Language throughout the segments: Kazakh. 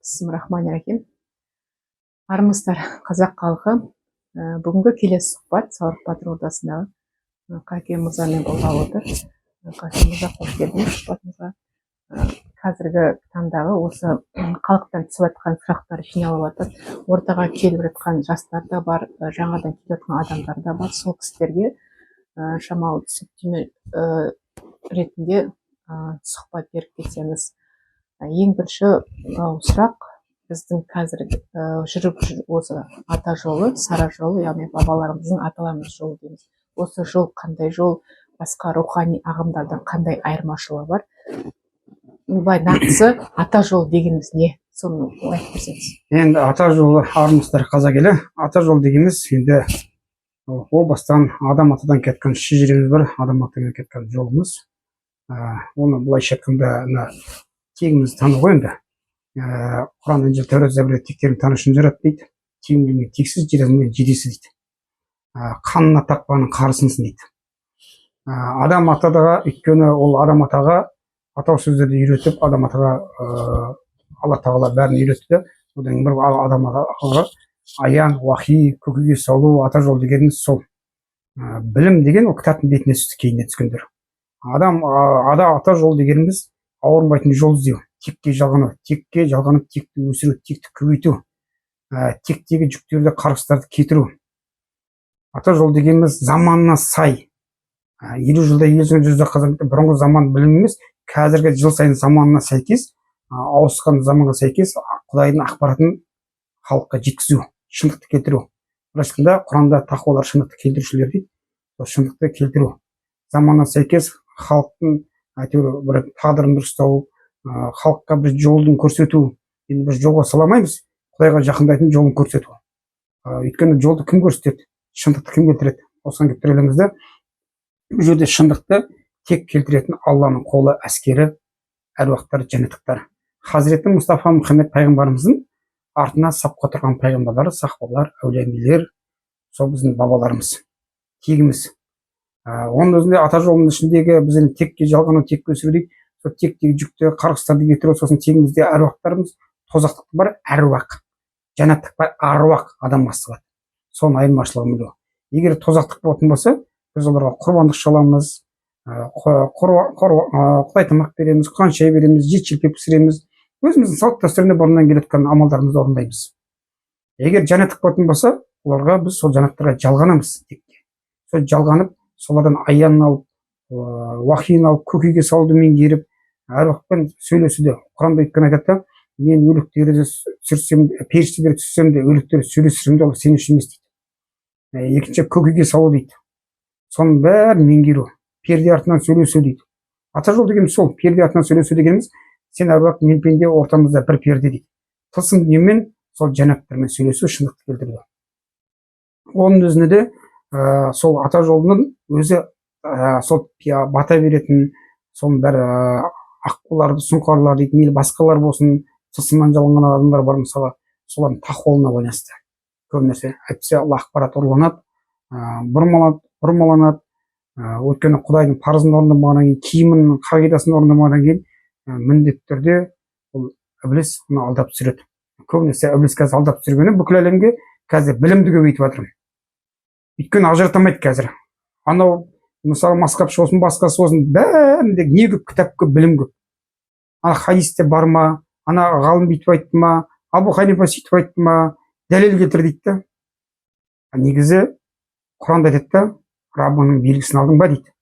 Бисмиррахманиррахим. Армысыздар, қазақ халқы. Бүгінгі келесі сұхбат Сауырық Батыр ордасындағы Қаке мырзамен болғалы отыр. Қаке мырза, қош келдіңіз сұхбатымызға. Қазіргі таңдағы осы халықтан түсіп жатқан сұрақтар жиналып жатыр. Ортаға келіп жатқан жастар да бар, жаңадан келіп жатқан адамдар да бар. Сол кісілерге шамалы түсініктеме ретінде сұхбат беріп кетсеңіз. Ең бірінші сұрақ, біздің қазір жүріп осы ата жолы, сара жолы, яғни бабаларымыздың аталарымыз жолы дейміз. Осы жол қандай жол, басқа рухани ағымдардан қандай айырмашылығы бар? Былай нақтысы ата жолы дегеніміз не? Соны айтып берсеңіз. Енді ата жолы, армысыздар қазақ елі. Ата жол дегеніміз енді о бастан адам атадан кеткен шежіреміз бар, адам атадан кеткен жолымыз. Оны былайша айтқанда тегімізді тану ғой енді. Құран, Інжіл, Тәурат, Зәбір тектерін танышын жарат дейді. Тегіммен тексіз, жерізмен жедесі дейді. Қанына тақпаның қарысынсын дейді. Адам атаға, өйткені ол адам атаға атау сөздерді үйретіп, адам атаға Алла тағала бәрін үйретті. Одан бір адам атаға аян, уахи, көкеге салу, ата жол дегеніміз сол. Білім деген ол кітаптың бетіне түсті, кейіннен түскендер. Ата жол дегеніміз ауырмайтын жол іздеу. Текке жалғану, текке жалғанып, текті өсіру, текті көбейту, тектегі жүктерді, қарғыстарды кетіру. Ата жол дегеніміз заманына сай. 50 жылда, 100 жылда қазір бұрынғы заман білім емес, қазіргі жыл сайын заманына сәйкес, ауысқан заманға сәйкес Құдайдың ақпаратын халыққа жеткізу, шындықты келтіру. Расында Құранда тақуалар шындықты келтірушілер дейді. Шындықты келтіру. Заманына сәйкес халықтың әйтеуір бір тағдырын дұрыстау, халыққа бір жолын көрсету. Енді біз жолға саламаймыз, Құдайға жақындайтын жолын көрсету. Өйткені жолды кім көрсетеді? Шындықты кім келтіреді? Осыған келіп тұрелімізді. Бұл жерде шындықты тек келтіретін Алланың қолы, әскері, әруақтар, жәннаттықтар. Хазіреті Мұстафа Мұхаммед пайғамбарымыздың артына сапқа тұрған пайғамбарлар, сахабалар, әулиелер, сол біздің бабаларымыз, тегіміз. Оның өзінде ата жолының ішіндегі біздің текке жалғану, текке өсіру дейді. Сол тектегі жүкті, қарғыстарды кетіру, сосын тегімізде әруақтарымыз, тозақтық бар, әруақ, жәннаттық бар, аруақ, адам бастығы. Соның айырмашылығы мынау. Егер тозақтық болатын болса, біз оларға құрбандық шаламыз, Құдай тамақ береміз, құран шай береміз, ет шелпек пісіреміз, өзіміздің салт дәстүріне бұрыннан келетін амалдарымызды орындаймыз. Егер жәннаттық болатын болса, оларға біз сол жәннаттарға жалғанамыз. Сол жалғанып, солардан аян алып, уахиын алып, көкеге салуды меңгеріп, әруақпен сөйлесуде. Құранда өйткені айтады, мен өліктерді түсірсем, періштелерді түсірсем де, өліктерді сөйлестірсем де, ол сен үшін емес дейді. Екінші көкеге салу дейді. Соның бәрін меңгеру, перде артынан сөйлесу дейді. Ата жол дегеніміз сол, перде артынан сөйлесу дегеніміз, сен әруақ, мен пенде, ортамызда бір перде дейді. Тылсым дүниемен сол жәннаттармен сөйлесу, шындықты келтірді. Оның өзінде де сол ата жолының өзі сол бата беретін, соның бәрі аққуларды, сұңқарлар дейді, мейлі басқалар болсын, тылсымнан жалған адамдар бар, мысалы, солардың тақуалығына байланысты. Көп нәрсе әйтпесе Алла ақпарат ұрланады, бұрмаланады. Өйткені Құдайдың парызын орындамағаннан кейін, киімінің қағидасын орындамағаннан кейін, міндетті түрде ол ібліс оны алдап түсіреді. Көбінесе ібліс қазір алдап түсіргені бүкіл әлемге қазір білімді көбейтіп жатыр. Өйткені ажыратамайды қазір. Анау мысалы маскапшы болсын, басқасы болсын, бәрінде не көп, кітап көп, білім көп. Ана хадисте бар ма, ана ғалым бүйтіп айтты ма, Абу Ханифа сөйтіп айтты ма, дәлел келтір дейді. Негізі Құранда айтады, Раббыңның белгісін алдың ба дейді.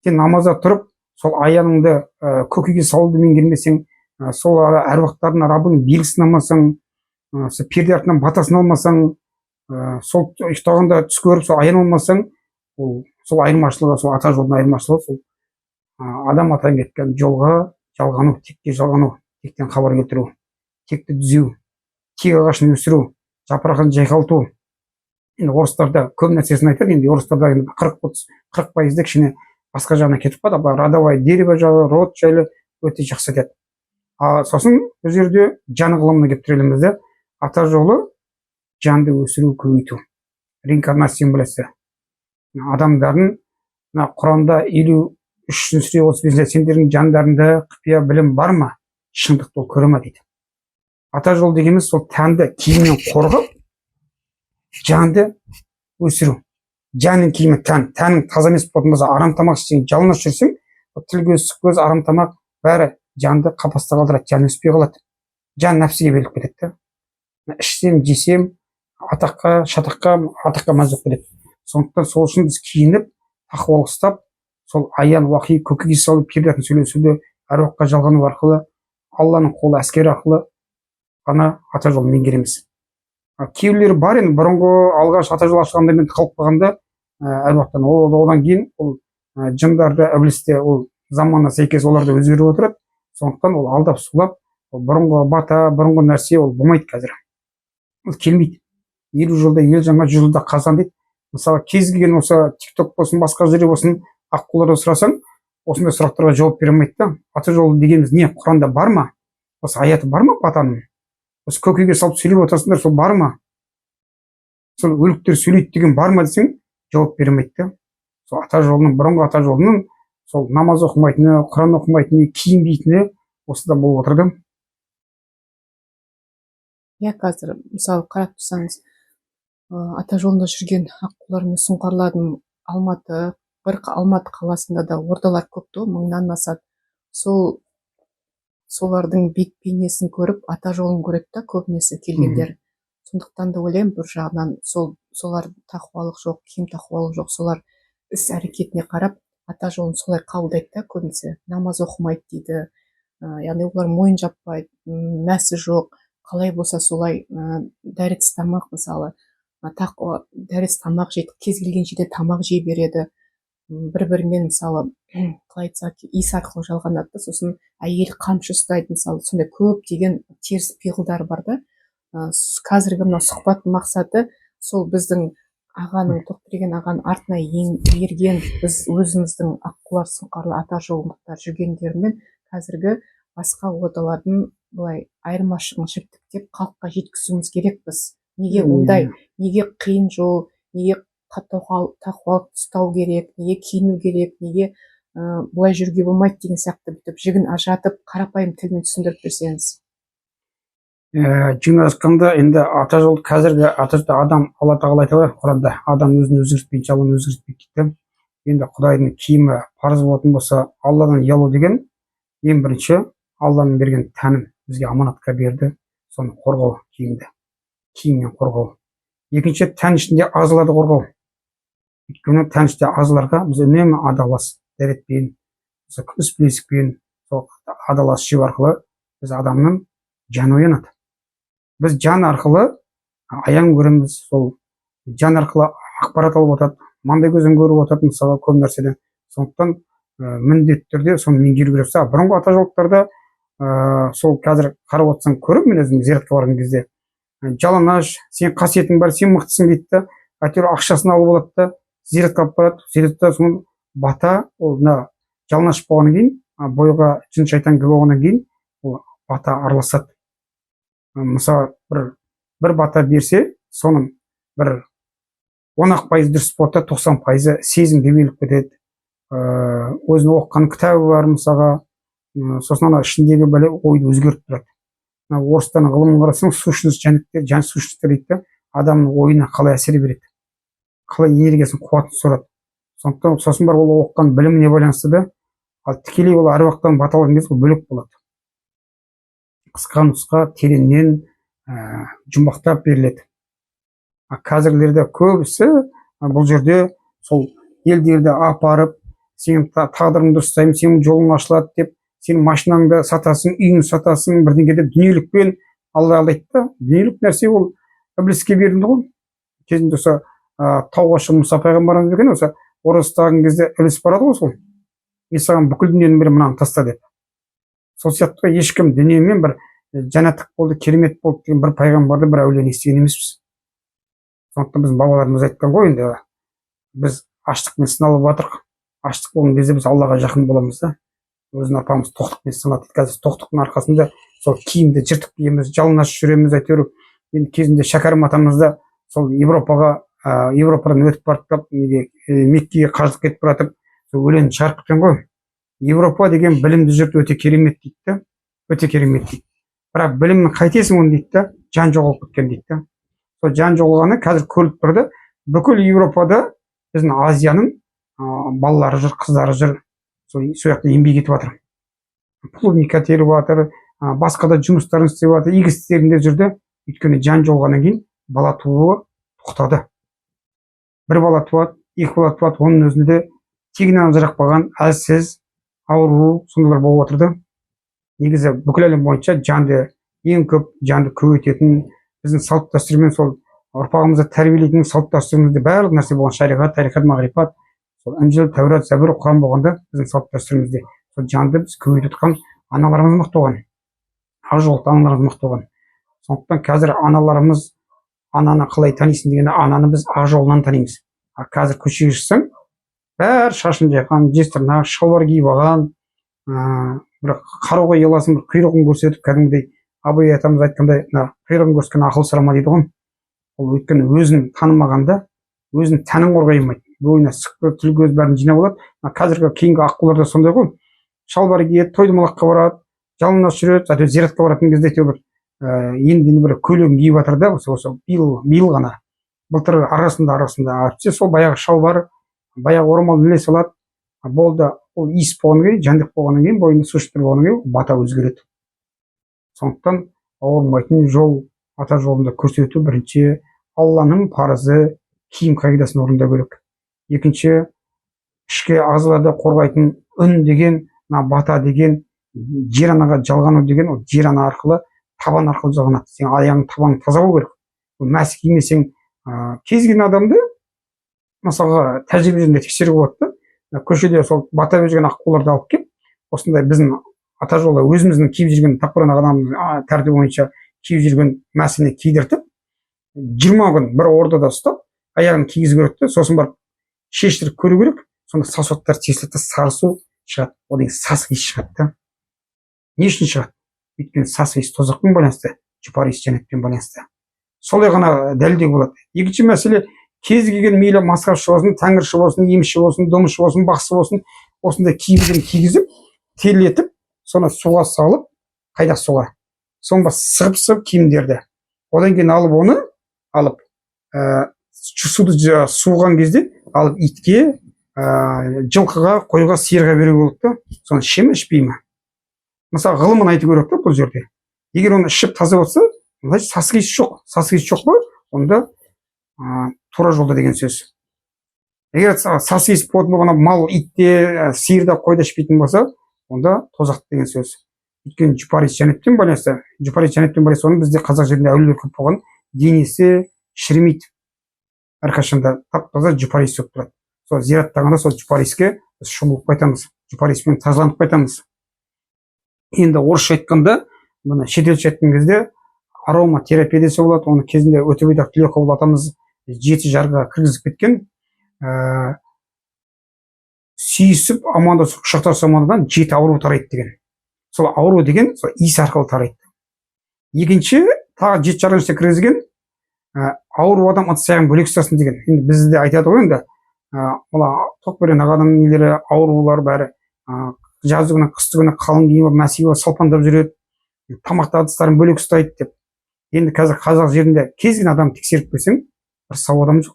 Сен намазда тұрып, сол аяныңды көкеге салуды меңгермесең, сол әруақтардың Раббыңның белгісін алмасаң, перде артынан батасын алмасаң, сол ұйықтағанда түс көріп, сол аян алмасаң, сол айырмашылығы, сол ата жолдың айырмашылығы, сол адам атадан кеткен жолға жалғану, текке жалғану, тектен хабар келтіру, текті түзеу, тек ағашын өсіру, жапырағын жайқалту. Енді орыстарда көп нәрсесін айтады, енді орыстарда 40% кішкене басқа жағына кетіп қалды, родовое дерево жайлы, род жайлы өте жақсы айтады. Сосын бұл жерде жан ғылымына келіп тірелімізде, ата жолы жанды өсіру, көбейту, реинкарнация символасы. Адамдардың Құранда 53 сүре 35 сендердің жандарында құпия білім бар ма? Шындықты ол көре ме дейді. ата жол дегеніміз сол тәнді киіммен қорғап, жанды өсіру. Жанның киімі тәнің таза емес болатын болса, арам тамақ ішсең, жалаңаш жүрсең, тіл көз, сұқ көз, арам тамақ бәрі жанды қапаста қалдырады, жан өспей қалады. Жан нәпсіге беріліп кетеді. Ішсем, жесем, атаққа мәз болып кетеді. Сондықтан сол үшін біз киініп, тақуалық ұстап, сол аян уақи көкеге салып пердетін сөйлесуді әруаққа жалғану арқылы, Алланың қолы әскері арқылы ғана ата жолын меңгереміз. Кейбіреулер бар енді, бұрынғы алғаш ата жол ашқанда мен қалып қалғанда әруақтан, одан кейін ол жындарды, әблісте ол заманына сәйкес оларды өзгеріп отырады. Сондықтан ол алдап сулап, бұрынғы бата, бұрынғы нәрсе ол болмайды қазір. Ол келмейді. 50 жылда ел жаңа, 100 жылда қазан дейді. Мысалы, кез келген осы TikTok болсын, басқа жерде болсын, аққулардан сұрасаң, осындай сұрақтарға жауап бере алмайды да. Ата жолы дегеніміз не? Құранда бар ма? Осы аяты бар ма батаның? Осы көкеге салып сөйлеп отырсыңдар, сол бар ма? Сол өліктер сөйлейді деген бар ма десең, жауап бере алмайды да. Сол ата жолының, бұрынғы ата жолының сол намаз оқымайтыны, Құран оқымайтыны, киінбейтіні осыда болып отырды. Қазір мысалы қарап тұрсаңыз, ата жолында жүрген аққулар мен сұңқарлардың Алматы қаласында да ордалар көпті, 1000-нан асады. Солардың бет бейнесін көріп, ата жолын көреді да көбінесе келгендер. Сондықтан да ойлаймын, бір жағынан солар тақуалық жоқ, кем тақуалық жоқ, солар іс әрекетіне қарап, ата жолын солай қабылдайды да көбінесе. Намаз оқымайды дейді, яғни олар мойын жаппайды, мәсі жоқ, қалай болса солай, дәрет тамақ, мысалы, дәрет тамақ жейді, кез келген жерде тамақ жей береді, бір-бірімен мысалы, қалай айтсақ, иіс арқылы жалғанады, сосын әйел қамшы ұстайды, мысалы, сондай көп деген теріс пиғылдар бар да. Қазіргі мына сұхбат мақсаты сол біздің ағаның, Тоқберген ағаның артына ерген, біз өзіміздің аққулар, сұңқарлы ата жолында жүргендермен қазіргі басқа ордалардың былай айырмашылығын жіптіктеп халыққа жеткізуіміз керекпіз. Неге ондай, неге қиын жол, неге тақуалық ұстау керек, неге киіну керек, неге бұлай жүруге болмайды деген сияқты бүйтіп жігін ажыратып, қарапайым тілмен түсіндіріп берсеңіз. Жаңа айтқанда, енді ата жол қазіргі адам, Алла тағала айтады Құранда, адам өзін өзгертпейінше Алланы өзгертпейді дейді. Енді Құдайдың киімі парыз болатын болса, Алладан ұялу деген ең бірінші Алланың берген тәнін бізге аманатқа берді, соны қорғау, киіммен қорғау. Екінші, тән ішінде ағзаларды қорғау. Өйткені тән ішінде ағзаларға біз үнемі адалас, дәретпен, күміс білезікпен, сол адалас жеу арқылы біз адамның жаны оянады. Біз жан арқылы аян көреміз, сол жан арқылы ақпарат алып отырады, маңдай көзбен көріп отырады, мысалы көп нәрседен. Сондықтан міндетті түрде соны меңгеру керек. Бұрынғы ата жолдықтарда сол қазір қарап отырсаң көріп, мен өзім зияратқа барған кезде жалаңаш, сен қасиетің бар, сен мықтысың дейді да, әйтеуір ақшасын алып алады да, зияратқа алып барады. Зияратта соны бата, ол жалаңаш болғаннан кейін, бойға жын шайтан кіріп алғаннан кейін, ол бата араласады. Мысалы, бір бата берсе, соның бір 10% дұрыс болады, 90% сезімге беріліп кетеді. Өзінің оқыған кітабы бар, мысалға, сосын ішіндегі ойды өзгертіп тұрады. Орыстан ғылымын қарасаң, сущностьтер дейді, адамның ойына қалай әсер береді, қалай энергиясын, қуатын сорады. Сондықтан сосын бар ол оқыған біліміне байланысты да, ал тікелей ол әруақтан бата алған кезде ол бөлек болады. Қысқа нұсқа тереңнен жұмбақтап беріледі. Қазірлерде көбісі бұл жерде сол елдерді апарып, сен тағдырыңды ұстаймын, сенің жолың ашылады деп, сен машинаңды сатасың, үйін сатасың, бірдеңе деп дүниелікпен Алла алдайды да. Дүниелік нәрсе ол іблиске берілді ғой. Кезінде осы тауға шығып Мұса пайғамбарымыз деген осы ораза ұстаған кезде іблис барады ғой сол. Мен саған бүкіл дүниенің бәрін мынаны таста деп. Сол сияқты ешкім дүниемен бір жәннаттық болды, керемет болды деген бір пайғамбарды, бір әулиені естіген емеспіз. Сондықтан біз бабаларымыз айтқан ғой, енді біз аштықпен сыналып жатырық. Аштық болған кезде біз Аллаға жақын боламыз да. Өзінің апамыз тоқтықпен сынады. Қазір тоқтықтың арқасында сол киімді жыртып киеміз, жалаңаш жүреміз, әйтеуір. Енді кезінде Шәкәрім атамызда сол Европадан өтіп барып, Меккеге қажылық кетіп баратып, сол өлеңін шығарып кеткен ғой. Европа деген білімді жұрт өте керемет дейді, өте керемет дейді. бірақ білімнің қайтесің оны дейді да, жан жоғалып кеткен дейді да. Сол жан жоғалғаны қазір көріліп тұрды. Бүкіл Европада біздің Азияның балалары жүр, қыздары жүр, сол жақта еңбек етіп жатыр. Клубника теріп жатыр, басқа да жұмыстарын істеп жатыр, игі істерінде жүрді. Өйткені жан жоғалғаннан кейін бала тууы тоқтады. Бір бала туады, екі бала туады, оның өзінде тегінен ажырап қалған, әлсіз, ауру, сондайлар болып отырды. Негізі бүкіл әлем бойынша ең көп жанды көбейтетін біздің салт дәстүрмен сол ұрпағымызды тәрбиелейтін салт дәстүрімізде барлық нәрсе болған. Шариғат, тарихат, мағрифат, сол Інжіл, Тәурат, Зәбір, Құран болғанда біздің салт дәстүрімізде сол жанды біз көбейтіп отқан аналарымыз мықты болған. Ақ жолақты аналарымыз мықты болған. Сондықтан қазір аналарымыз, ананы қалай танисың дегенде, ананы біз ақ жолынан танимыз. Қазір көшеге шықсаң, бәрі шашын жайған, жез тырнақ, шалбар киіп алған, бір қарауға ұяласың, бір құйрығын көрсетіп, кәдімгідей абай атамыз айтқандай, құйрығын көрсеткен ақыл сұрама дейді ғой. Ол өйткені өзін танымағанда, өзін тәнін қорғай алмайды. Бойына сықпы, тіл көз бәрін жинап алады. Қазіргі кейінгі аққулар да сондай ғой. Шалбар киеді, той домалаққа барады, жалаңаш жүреді, әйтеуір зиратқа баратын кезде әйтеуір енді бір көйлегін киіп жатыр да, осы биыл ғана. Былтыр арасында әйтпесе сол баяғы шалбар, баяғы орамал іле салады. Болды, ол иіс болғаннан кейін, жәндік болғаннан кейін, бойында су шыптыр болғаннан кейін бата өзгереді. Сондықтан ауырмайтын жол, ата жолында көрсету бірінші Алланың парызы, киім қағидасын орындау керек. Екінші, ішкі ағзаларды қорғайтын үн деген, бата деген, жер анаға жалғану деген, ол жер ана арқылы, табан арқылы жалғанады. Сен аяғың табаның таза болу керек. Мәсі кимесең, кез келген адамды мысалға тәжірибе жүзінде тексеруге болады да, көшеде сол бата берген аққуларды алып келіп, осындай біздің ата жолда өзіміздің киіп жүрген тақпыран адамның тәртібі бойынша киіп жүрген мәсіне кидіртіп, 20 күн бір ордада ұстап, аяғын кигізіп көреді, сосын барып шештіріп көру керек. Сонда сасуаттар тесіледі, сары су шығады. Одан кейін сас иіс шығады да. Не үшін шығады? Өйткені сас иіс тозақпен байланысты, жұпар иіс жәннатпен байланысты. Солай ғана дәлелдеуге болады. Екінші мәселе, кез келген мейлі масқаршы болсын, тәңірші болсын, емші болсын, домышы болсын, бақсы болсын, осындай киімдерін кигізіп, терлетіп, соны суға салып, қайда суға? Соны сығып киімдерді. Одан кейін алып, суды суыған кезде алып итке, жылқыға, қойға, сиырға беру керек та. Соны іше ме, ішпей ме? Мысалы, ғылымын айту керек та бұл жерде. Егер оны ішіп таза болса, сасық иіс жоқ. Сасық иіс жоқ па? Онда тура жолда деген сөз. Егер сасық иіс болған мал итте, сиырда, қойда ішпейтін болса, онда тозақ деген сөз. Өйткені жұпар иіс жәннаттен байланысты. Жұпар иіс жәннаттен байланысты. Оны бізде қазақ жерінде әулиелер көп болған, денесі шірімейді. Әрқашанда тап-таза жұпар иіс болып тұрады. Сол зираттағанда сол жұпар иіске шомылып қайтамыз. Жұпар иіспен тазаланып қайтамыз. Енді орысша айтқанда, мына шетелше айтқан кезде арома терапия десе болады. Оны кезінде Өтебайдағы Тілеуқабыл атамыз 7 жарғыға кіргізіп кеткен. Сүйісіп, амандасып, құшақтасып амандадан 7 ауру тарайды деген. Сол ауру деген сол иіс арқылы тарайды. Екінші, тағы 7 жарғышына кіргізген, ауру адам ыдыс-аяғын бөлек ұстасын деген. Енді бізде айтады ғой енді, Тоқберен ағаның нелері, аурулар бәрі, жазы күні, қысты күні қалың киіп, мәсиіп, салпандап жүреді, тамақты ыдыстарын бөлек ұстайды деп. Енді қазір қазақ жерінде кез келген адам тексеріп көрсең, бір сау адам жоқ.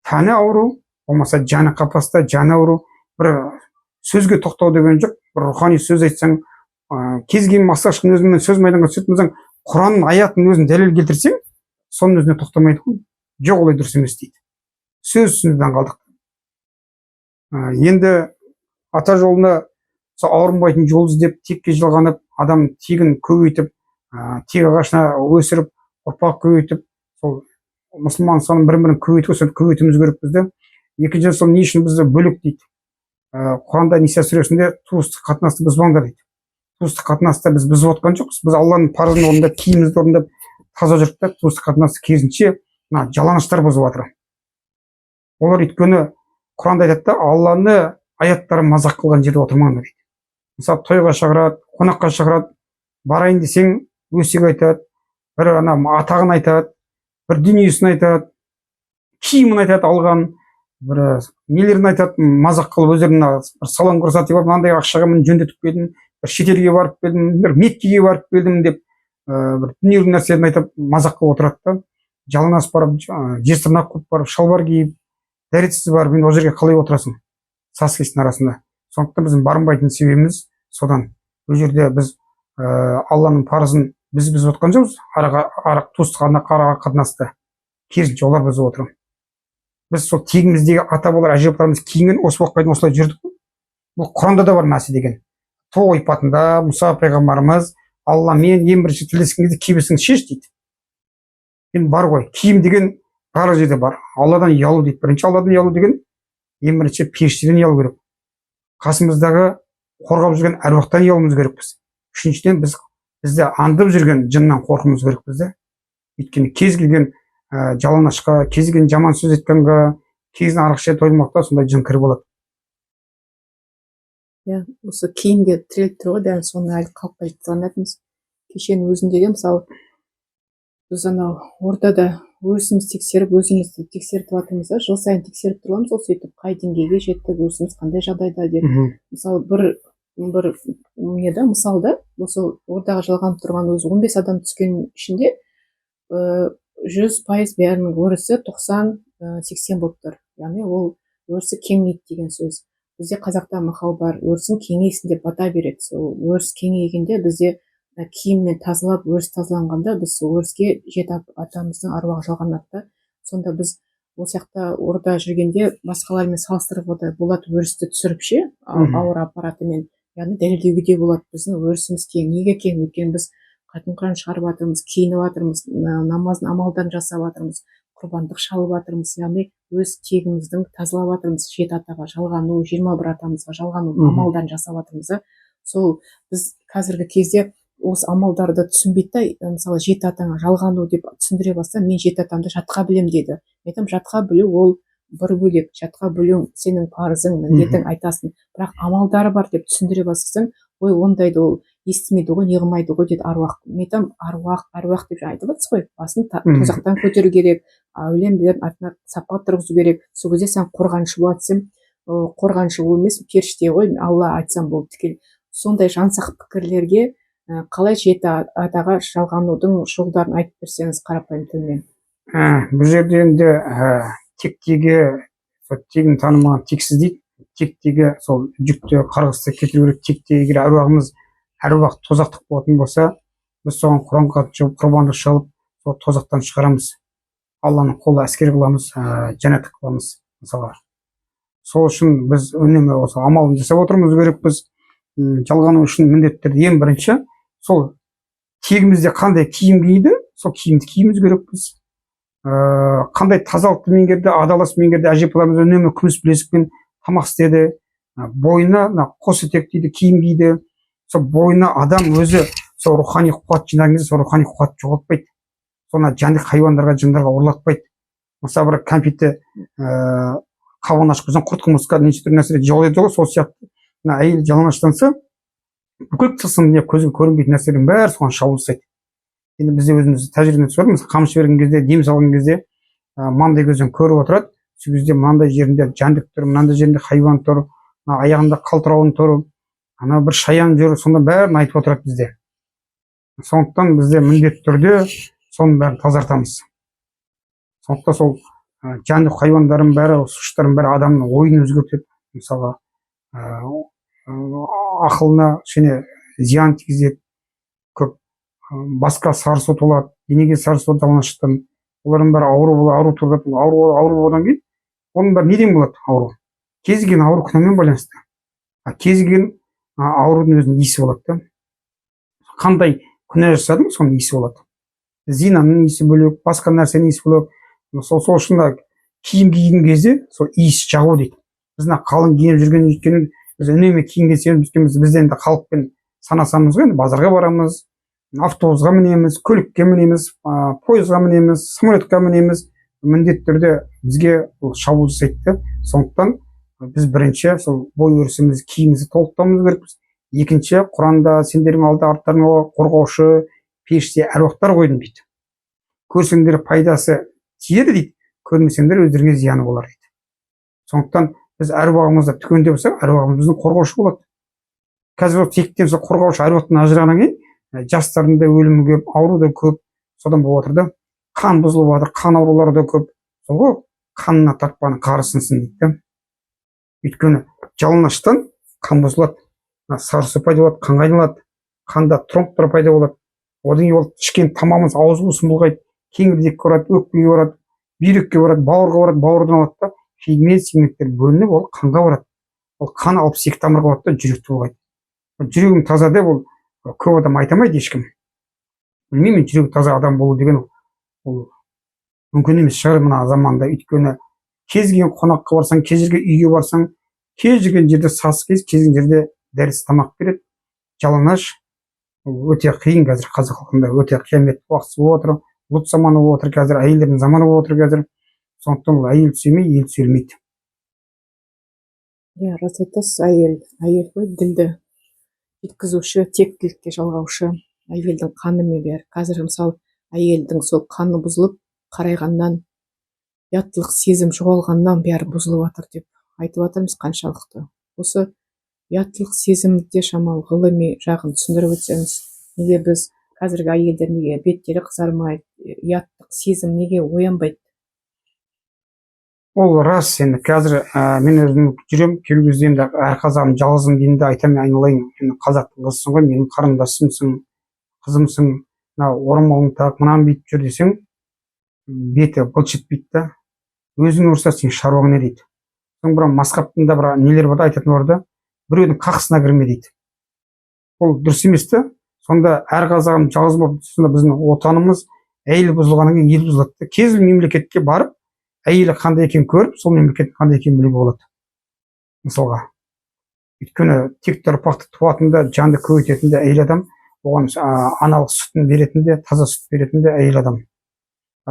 Тәні ауру, болмаса жаны қапаста, жаны ауру, бір сөзге тоқтау деген жоқ. Бір рухани сөз айтсаң, кез келген масқарашының өзімен сөз майданға түсетін, Құранның аятының өзін дәлел келтірсең, соның өзіне тоқтамайды ғой. Жоқ, олай дұрыс емес дейді. Сөз үстінден қалдық. Енді ата жолына ауырмайтын жол іздеп, текке жалғанып, адам тегін көбейтіп, тек ағашына өсіріп, ұрпақ көбейтіп, сол мұсылман санын бірін көбейтіп, сол көбейтуіміз керек бізді. Екінші, сол не үшін бізді бөлек дейді. Құранда Ниса сүресінде туыстық қатынасты бұзбаңдар дейді. Туыстық қатынасты біз бұзып отқан жоқпыз. Біз Алланың парызын орындап, киімімізді орындап, таза жүріп та, туыстық қатынасты керісінше жалаңаштар бұзып жатыр. Олар өйткені Құранда айтады да, Алланы аяттары мазақ қылған жерде отырмаңдар дейді. Мысалы, тойға шақырады, қонаққа шақырады, барайын десең, өсек айтады, бір атағын айтады, бір дүниесін айтады, киімін айтады алған, бір нелерін айтады, мазақ қылып өздеріне бір салон көрсетіп, мынандай ақшаға мен жөндетіп келдім, бір шетелге барып келдім, бір Меккеге барып келдім деп, бір дүниелік нәрселерін айтып мазақ қылып отырады да, жалаңаш барып жесірнақ қылып барып шалбар киіп дәретсіз барып енді ол жерге қалай отырасың саскесінің арасында. Сондықтан біздің барынбайтын себебіміз содан. Бұл жерде біз алланың парызын біз отқан жоқпыз, туысқандық араға қатынасты керісінше олар бұзып отыр. Біз сол тегіміздегі ата бабалар әже апаларымыз киінген осы уақытқа дейін осылай жүрдік. Бұл Құранда да бар мәсі деген. Тоқ ойпатында Мұса пайғамбарымыз Алламен ең бірінші тілдескен кезде киіміңді шеш дейді. Енді бар ғой, киім деген барлық жерде бар. Алладан ұялу дейді. Бірінші Алладан ұялу деген ең бірінші періштеден ұялу керек. Қасымыздағы қорғап жүрген әруақтан ұялуымыз керекпіз. Үшіншіден бізді аңдып жүрген жыннан қорқуымыз керекпіз де. Өйткені кез келген жалаңашқа, кез келген жаман сөз айтқанға, кез келген арақша тоймақта сондай жын кіріп болады. Иә, осы киімге тіреліп тұр ғой, дәл соны әлі қалып келе жатқан едіміз. Кешенің өзінде де мысалы біз анау ортада өрісіміз тексеріп, өзімізді тексеріп жатырмыз да, жыл сайын тексеріп тұрамыз, ол сөйтіп қай деңгейге жеттік, өрісіміз қандай жағдайда деп. Мысалы бір неде мысалда осы ордаға жалғанып тұрған өзі 15 адам түскен ішінде 100% бәрінің өрісі 90-80 болып тұр. Яғни ол өрісі кеңейді деген сөз. Бізде қазақта мақал бар, өрісің кеңейсін деп бата береді. Сол өріс кеңейгенде бізде киіммен тазалап, өріс тазаланғанда біз сол өріске жеті атамыздың аруағы жалғанады да. Сонда біз осы жақта орда жүргенде басқалармен салыстырып болады өрісті түсіріп ше, ауыр аппаратымен. Яғни дәлелдеуге де болады біздің өрісіміз кең. Неге кең? Өйткені біз қатын құран шығарып жатырмыз, киініп жатырмыз, намаздың амалдарын жасап жатырмыз, құрбандық шалып жатырмыз. Яғни өз тегіміздің тазалап жатырмыз. 7 атаға жалғану, 21 атамызға жалғану амалдарын жасап жатырмыз. Сол біз қазіргі кезде осы амалдарды түсінбейді. Мысалы 7 атаңа жалғану деп түсіндіре бастаса, мен 7 атамды жатқа білем дейді. Айтам, жатқа білу ол бір бөлек, жатқа білу сенің парызың, міндетің, айтасың. Бірақ амалдары бар деп түсіндіре бастасаң, ой, ондайды ол естімейді ғой, неғылмайды ғой дейді аруақ. Мен айтам, аруақ деп айтып жатсыз ғой, басын тозақтан көтеру керек, әулем білем артына сапқа тұрғызу керек. Сол кезде сен қорғаншы боласың, қорғаншы ол емес, періште ғой, алла айтсам болды тікел. Сондай жансақ пікірлерге қалай 7 атаға жалғанудың жолдарын айтып берсеңіз қарапайым тілмен. Бұл жерде енді тектегі тегін танымаған тексіз дейді. Тектегі сол жүкті қарғысты кетіру керек. Текте егер әруақ тозақтық болатын болса, біз соған құранға жауып құрбандық шалып, сол тозақтан шығарамыз. Алланың қолы әскер қыламыз, жәннаттық қыламыз мысалға. Сол үшін біз үнемі осы амалын жасап отырмыз керекпіз. Жалғану үшін міндеттерді ең бірінші сол тегімізде қандай киім киді, сол киімді киюіміз керекпіз. Қандай тазалықты меңгерді, адалас меңгерді, әже апаларымыз үнемі күміс білезікпен тамақ істеді. Бойына қос етек дейді, киім киді. Сол бойына адам өзі сол рухани қуат жинаған кезде сол рухани қуат жоғалтпайды. Соны жәндік хайуандарға, жындарға ұрлатпайды. Мысалы бір кәмпитті қабығын ашып қойсаң құрт құмырсқа неше түрлі нәрселер жоғалады ғой, сол сияқты әйел жалаңаштанса бүкіл тылсым көзге көрінбейтін нәрселердің бәрі соған шабуыл жасайды. Енді бізде өзіміз тәжірибеден түсірміз, қамшы берген кезде, дем салған кезде маңдай көзден көріп отырады. Сол кезде мынандай жерінде жәндік тұр, мынандай жерінде хайуан тұр, аяғында қалтырауын тұр, ана бір шаян жүр, сонда бәрін айтып отырады бізде. Сондықтан бізде міндетті түрде соның бәрін тазартамыз. Сондықтан сол жәндік хайуандардың бәрі, сұштардың бәрі адамның ойын өзгертеді. Мысалға ақылына зиян тигізеді, көп басқа сарысу толады, денеге сарысу жалаңаштықтан. Олардың бәрі ауру тұрады. Ауру болғаннан кейін оның бәрі неден болады ауру? Кез келген ауру күнәмен байланысты. Кез келген аурудың өзінің иісі болады. Қандай күнә жасадың, соның иісі болады. Зинаның иісі бөлек, басқа нәрсенің иісі бөлек. Сол үшін киім киген кезде сол иіс жағу дейді. Біз қалың киініп жүрген өйткені біз үнемі киінген себебіміз бізде енді халықпен санасамыз ғой, базарға барамыз, автобусқа мінеміз, көлікке мінеміз, пойызға мінеміз, самолетқа мінеміз. Міндетті түрде бізге шабуыл жасайды. Сондықтан біз бірінші сол бой өрісіміз, киімімізді толықтауымыз керекпіз. Екінші, Құранда сендердің алды арттарыңа қорғаушы періште әруақтар қойдым дейді. Көрсеңдер пайдасы тиеді дейді, көрмесеңдер өздеріңе зияны болар дейді. Сондықтан біз әруағымызды түгендеп болсақ, әруағымыз біздің қорғаушы болады. Қазір тектен қорғаушы әруақтан ажырағаннан кейін жастардың да өлімі көп, ауру да көп, содан болып отыр да. Қан бұзылып жатыр, қан аурулары да көп. Сол ғой қанына тартпаның қары сынсын дейді да. Өйткені жалаңаштан қан бұзылады, сарысы пайда болады, қанға айналады, қанда тромбтар пайда болады. Одан кейін ол ішкен тамағымыз ауыз қуысын бұлғайды, кеңірдекке барады, өкпеге барады, бүйрекке барады, бауырға барады, бауырдан алады да сегменттер бөлініп ол қанға барады. Ол қан 62 тамырға барады да жүректі бұлғайды. Жүрегім таза деп ол көп адам айтамайды ешкім. Білмеймін, жүрегі таза адам болу деген ол мүмкін емес шығар мына заманда. Өйткені кез келген қонаққа барсаң, кез келген үйге барсаң, кез келген жерде сасы кез келген жерде дәріс тамақ береді. Жалаңаш өте қиын қазір қазақ халқында, өте қиямет уақыты болып отыр. Бұлт заманы болып отыр қазір, әйелдердің заманы болып отыр қазір. Сондықтан ол әйел сүймей, ел сүйелмейді. Иә, рас айтасыз, әйел ғой ділді жеткізуші, тектілікке жалғаушы, әйелдің қанымен бәрі. Қазір мысалы әйелдің сол қаны бұзылып, қарайғаннан, ұяттылық сезім жоғалғаннан бәрі бұзылып жатыр деп айтып жатырмыз қаншалықты. Осы ұяттылық сезімде шамалы ғылыми жағын түсіндіріп өтсеңіз, неге біз қазіргі әйелдер неге беттері қызармайды, ұяттық сезім неге оянбайды? Ол рас, енді қазір мен өзім жүрем, кейбір кезде енді әр қазағым жалғызым деймін де айтамын, айналайын, енді қазақтың қызысың ғой, менің қарындасымсың, қызымсың, орамалыңды тағып мынаны бүйтіп жүр десең, беті былш етпейді да. Өзің ұрса сен шаруаң не дейді. Соң бір масқаптың да бір нелер бар да, айтатын бар да, біреудің қақсына кірме дейді. Ол дұрыс емес та. Сонда әр қазағым жалғыз болып, сонда біздің отанымыз әйел бұзылғаннан кейін ел бұзылады. Кез келген мемлекетке барып, әйелі қандай екенін көріп, сол мемлекеттің қандай екенін білуге болады. Мысалға, өйткені текті ұрпақты туатында, жанды көбейтетінде әйел адам, оған аналық сүтін беретінде, таза сүт беретінде әйел адам.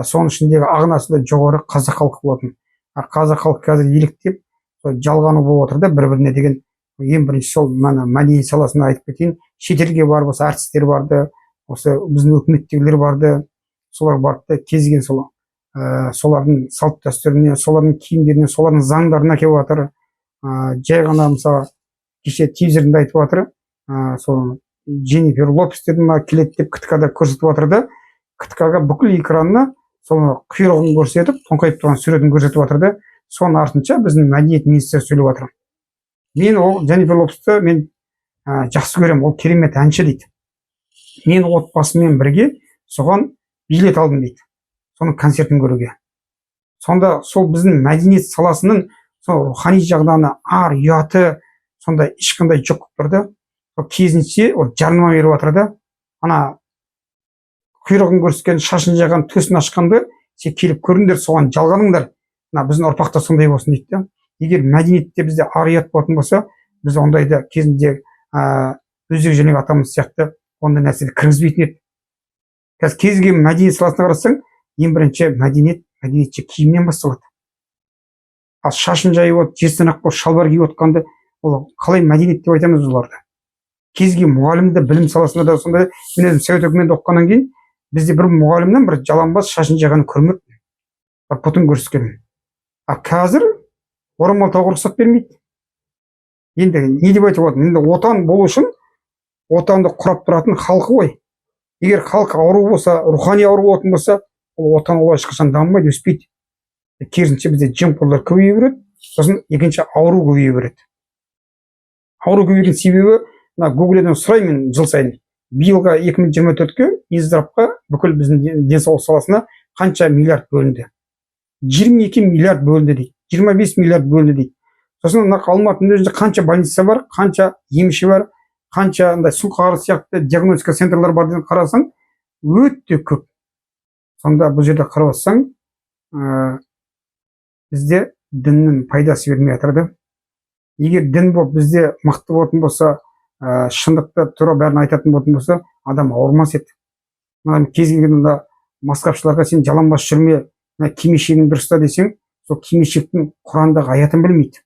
Соның ішіндегі ағынасы да жоғары қазақ халқы болатын. Қазақ халқы қазір еліктеп, жалғану болып отыр да бір-біріне деген. Ең бірінші сол мәдениет саласына айтып кетейін. Шетелге барып, осы артистер барды, осы біздің өкіметтегілер барды, солар барды, кезген солардың салт дәстүріне, солардың киімдеріне, солардың заңдарына келіп жатыр. Жай ғана мысалы кеше тизерінде айтып жатыр, сол Дженнифер Лопестердің келеді деп КТК-да көрсетіп жатыр да, КТК-ға бүкіл экранына соны құйрығын көрсетіп, тоңқайып тұрған суретін көрсетіп жатыр да, соның артынша біздің мәдениет министрі сөйлеп жатыр. Мен ол Дженнифер Лопесті мен жақсы көремін, ол керемет әнші дейді. Мен отбасыммен бірге соған билет алдым дейді. Соның концертін көруге. Сонда сол біздің мәдениет саласының сол рухани жағданы, ар ұяты сонда ешқандай жоқ тұрды. Сол кезінше ол жарнама беріп жатыр да, ана құйрығын көрсеткен, шашын жайған, төсін ашқанды сен келіп көріңдер, соған жалғаныңдар. Біздің ұрпақта сондай болсын дейді да. Егер мәдениетте бізде ар ұят болатын болса, біз ондайды кезінде Өзбек және атамыз сияқты ондай нәрсені кіргізбейтін еді. Қазір кез келген мәдениет саласына қарасаң, ең бірінші мәдениетші киімнен басталады. Ал шашын жайып от, жестен ақ шалбар киіп отқанды, ол қалай мәдениет деп айтамыз оларды. Кез келген мұғалімді білім саласында да сондай. Мен өзім совет үкіметінде оқығаннан кейін бізде бір мұғалімнен бір жалаңбас шашын жайғанын көрмеппін. Бұтын көрсеткен. А қазір орамал тағуға рұқсат бермейді. Енді не деп айтып отырмын? Енді отан болу үшін отанды құрап тұратын халқы ғой. Егер халық ауру болса, рухани ауру болатын болса, ол отан олай ешқашан дамымайды, өспейді. Керісінше бізде жемқорлар көбейе береді, сосын екінші ауру көбейе береді. Ауру көбейген себебі, Гугледен сұраймын жыл сайын. Биылға 2024-ке Израилға бүкіл біздің денсаулық саласына қанша миллиард бөлінді? 22 миллиард бөлінді дейді. 25 миллиард бөлінді дейді. Сосын Алматының өзінде қанша больница бар, қанша емші бар, қанша сұңқар сияқты диагностика центрлар бар деген қарасаң, өте көп. Сонда бұл жерде қарап отырсаң, бізде діннің пайдасы бермей жатыр. Егер дін болып бізде мықты болатын болса, шындықты тура бәрін айтатын болатын болса, адам ауырмас еді. Кез келген масқапшыларға сен жалаңбас жүрме, кимешегің дұрыста десең, сол кимешектің Құрандағы аятын білмейді.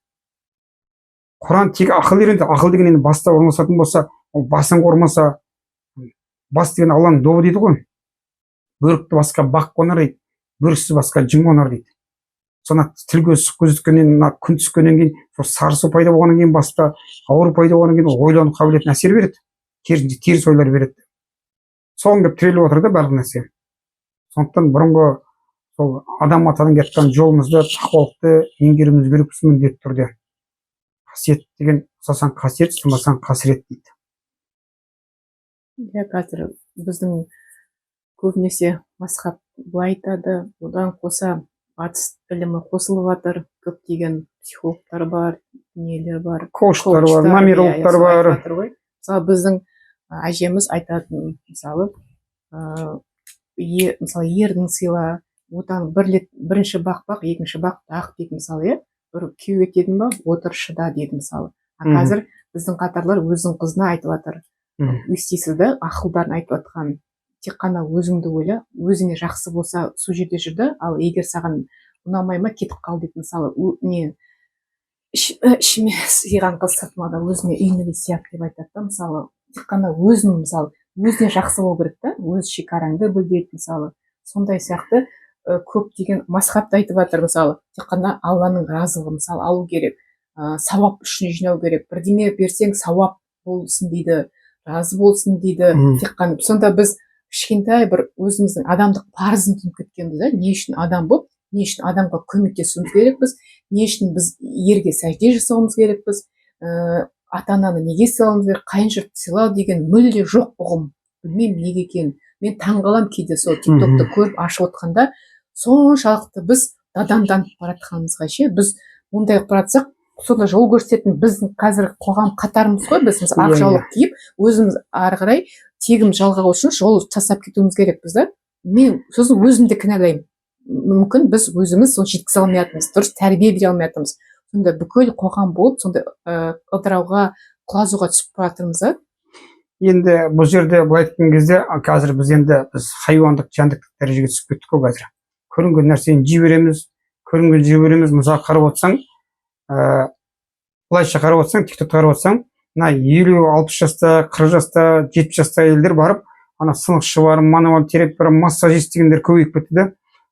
Құран тек ақыл береді, ақыл деген енді баста орналасатын болса, ол басын қормаса, бас деген Алланың добы дейді ғой. Бөрікті басқа бақ қонар дейді, бөріксіз басқа жын қонар дейді. Соны тіл көз түскеннен, күн түскеннен кейін, сарысы пайда болғаннан кейін баста, ауру пайда болғаннан кейін ойлану қабілетіне әсер береді. Теріс ойлар береді. соған келіп тіреліп отыр да барлық нәрсе. Сондықтан бұрынғы сол адам атадан кеткен жолымызды, тақуалықты меңгеруіміз керекпіз міндетті түрде. Қасиет деген ұстасаң қасиет, ұстамасаң қасірет дейді. Иә, қазір біздің көбінесе мазхаб былай айтады, одан қоса батыс ілімі қосылып жатыр, көптеген психологтар бар, нелер бар, Коучтар бар, номерологтар бар. Мысалы біздің әжеміз айтатын, мысалы мысалы ердің сыйла, отан бірінші бақ, екінші бақ дейді мысалы, иә, бір күйеу етедің ба, отыр шыда дейді мысалы. Қазір біздің қатарлар өзінің қызына айтып жатыр, естисіз да, ақылдарын айтып жатқан, тек қана өзіңді ойла, өзіңе жақсы болса сол жерде жүрді, ал егер саған ұнамай ма кетіп қал дейді мысалы. Ішіме сыйған қыз сыртыма өзіме үймеле сияқты деп айтады да, мысалы. Тек қана өзің, мысалы, өзіне жақсы болу керек та, өз шекараңды біл дейді мысалы. Сондай сияқты көптеген мазхабты айтып жатыр, мысалы, тек қана Алланың разылығын мысалы алу керек, сауап үшін жинау керек, бірдеме берсең сауап болсын дейді, разы болсын дейді. Тек қана сонда біз кішкентай бір өзіміздің адамдық парызын тұнып кеткенбіз да, не үшін адам болып, не үшін адамға көмектесуіміз керекпіз, не үшін біз ерге сәжде жасауымыз керекпіз, ата-ананы неге сыйлауымыз керек, қайын жұртты сыйлау деген мүлде жоқ ұғым. Білмеймін неге екенін. Мен таңғаламын кейде сол тиктокты көріп ашып отқанда, соншалықты біз наданданып бара жатқанымызға ше, біз ондай қылып бара жатсақ, сонда жол көрсететін біздің қазір қоғам қатарымыз ғой, біз ақ жаулық киіп, өзіміз ары қарай тегім жалғау үшін жол жасап кетуіміз керекпіз да. Мен сосын өзімді кінәлаймын. Мүмкін біз өзіміз соны жеткізе алмай жатырмыз, дұрыс тәрбие бере алмай жатырмыз. Сонда бүкіл қоғам болып сондай ыдырауға, құлазуға түсіп бара жатырмыз да. Енді бұл жерде былай айтқан кезде, қазір біз хайуандық, жәндіктік дәрежеге түсіп кеттік қой қазір. Көрінген нәрсені жей береміз, мысалы қарап отырсаң, былайша қарап отырсаң, тиктокты қарап отырсаң, мына 50-60 жаста, 40 жаста, 70 жаста әйелдер барып, ана сынықшы бар, мануаль терапия бар, массажист дегендер көбейіп кетті да.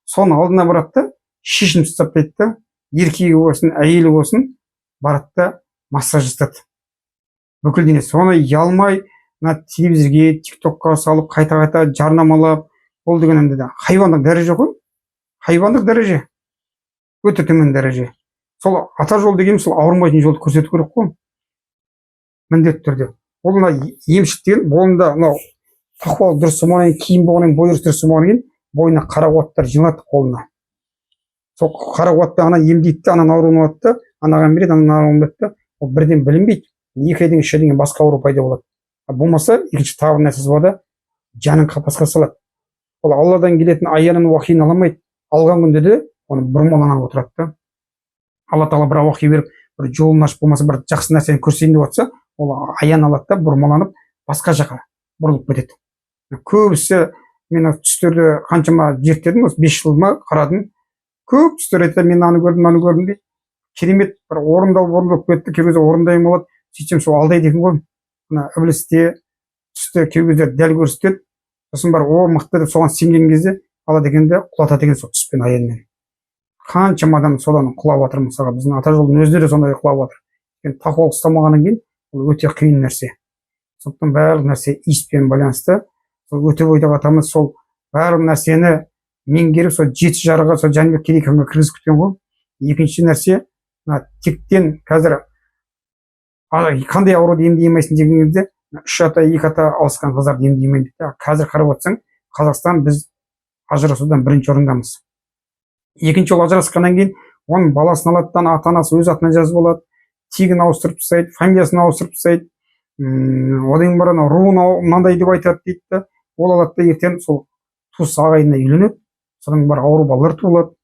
Соның алдына барады да, шешім тастап дейді да, еркегі болсын, әйелі болсын, барады да массаж жасайды. Бүкіл денесі. Соны ұялмай, мына телевизорге, тиктокқа салып, қайта-қайта жарнамалап, ол деген енді де хайуандық дәреже ғой. Хайуандық дәреже. Өте төмен дәреже. Сол ата жол деген сол ауырмайтын жолды көрсету керек қой. Міндетті түрде. Ол мына емшік деген, болында мынау тақуалық дұрыс болғаннан кейін, киім болғаннан кейін, бой дұрыс болғаннан кейін, бойына қара қуаттар жиналады қолына. Сол қара қуатпен ана емдейді де, ана ауруын алады да, анаған береді, ана ауруын береді да, ол бірден білінбейді. 2 айдан 3 айдан басқа ауру пайда болады. Болмаса, екінші тағы бір нәрсесі бар да, жанын қапасқа салады. Ол Алладан келетін аянын уахиын аламайды. Алған күнде де оны бұрмаланып отырады да. Алла тағала бір уахи беріп, бір жолын ашып, болмаса бір жақсы нәрсені көрсетейін деп жатса, ол аян алады да, бұрмаланып басқа жаққа бұрылып кетеді. Көбісі мен түстерді қаншама зерттедім, осы 5 жыл ма қарадым. Көп түстер айтады, мен аны көрдім дейді. Керемет бір орындалып кетті, кей кезде орындайын болады. Сөйтсем сол алдайды екен ғой. Мына ібілісте, түсте кей кезде дәл көрсетеді. Сосын бар мықты деп соған сенген кезде Алла дегенде құлатады екен сол түспен аянмен. Қаншама адам содан құлап жатыр, мысалға біздің ата жолдың өздері сондай құлап жатыр. Тақуалық ұстамағаннан кейін ол өте қиын нәрсе. Сондықтан барлық нәрсе иіспен байланысты. Сол өте бойдағы атамыз сол барлық нәрсені меңгеріп, сол 7 жарғы сол Жәнібек Керейханға кіргізіп кеткен ғой. Екінші нәрсе, тектен қазір қандай ауруды емдеймайсың деген кезде 3 ата 2 ата алысқан қыздарды емдеймін дейді. Қазір қарап отырсаң, Қазақстан біз ажырасудан 1-ші орындамыз. Екінші жол ажырасқаннан кейін оның баласын алады, ата-анасы өз атына жазып алады, тегін ауыстырып тастайды, фамилиясын ауыстырып тастайды, одан бар руын мынандай деп айтады дейді. Ол алады да ертең сол туыс ағайынына үйленеді, содан бар ауру балалар туылады.